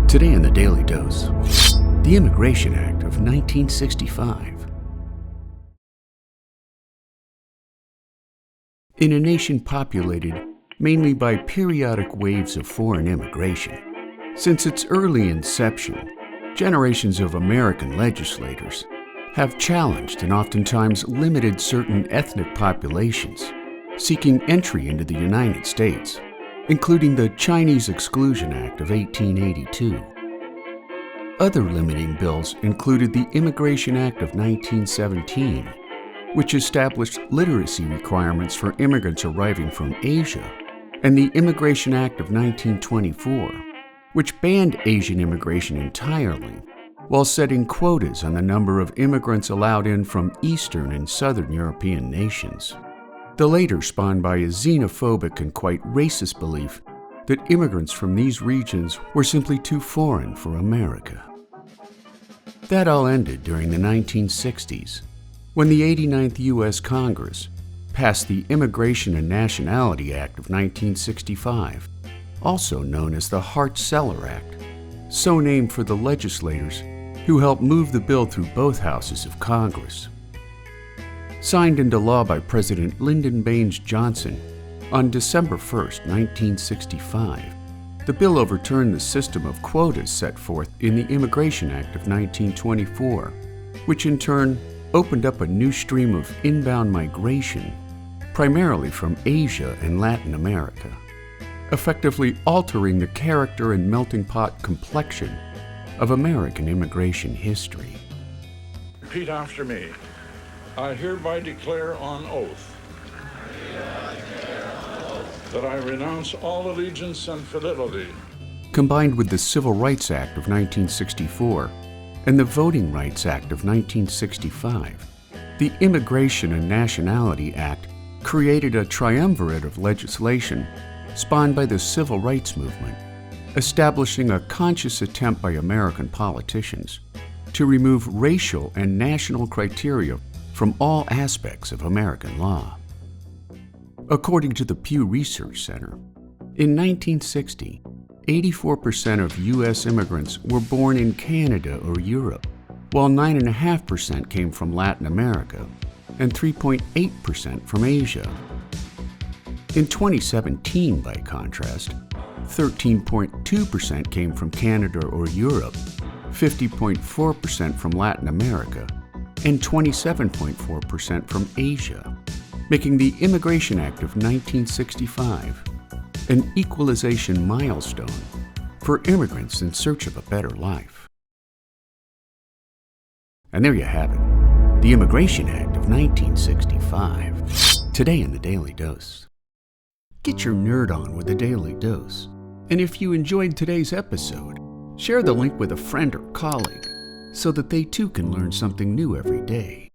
Today in the Daily Dose, the Immigration Act of 1965. In a nation populated mainly by periodic waves of foreign immigration, since its early inception, generations of American legislators have challenged and oftentimes limited certain ethnic populations seeking entry into the United States, including the Chinese Exclusion Act of 1882. Other limiting bills included the Immigration Act of 1917, which established literacy requirements for immigrants arriving from Asia, and the Immigration Act of 1924, which banned Asian immigration entirely, while setting quotas on the number of immigrants allowed in from Eastern and Southern European nations. The later spawned by a xenophobic and quite racist belief that immigrants from these regions were simply too foreign for America. That all ended during the 1960s, when the 89th U.S. Congress passed the Immigration and Nationality Act of 1965, also known as the Hart-Celler Act, so named for the legislators who helped move the bill through both houses of Congress. Signed into law by President Lyndon Baines Johnson on December 1, 1965, the bill overturned the system of quotas set forth in the Immigration Act of 1924, which in turn opened up a new stream of inbound migration, primarily from Asia and Latin America, effectively altering the character and melting pot complexion of American immigration history. Repeat after me. I hereby declare on oath that I renounce all allegiance and fidelity. Combined with the Civil Rights Act of 1964 and the Voting Rights Act of 1965, the Immigration and Nationality Act created a triumvirate of legislation spawned by the Civil Rights Movement, establishing a conscious attempt by American politicians to remove racial and national criteria from all aspects of American law. According to the Pew Research Center, in 1960, 84% of U.S. immigrants were born in Canada or Europe, while 9.5% came from Latin America and 3.8% from Asia. In 2017, by contrast, 13.2% came from Canada or Europe, 50.4% from Latin America, and 27.4% from Asia, making the Immigration Act of 1965 an equalization milestone for immigrants in search of a better life. And there you have it, the Immigration Act of 1965, today in the Daily Dose. Get your nerd on with the Daily Dose, and if you enjoyed today's episode, share the link with a friend or colleague so that they too can learn something new every day.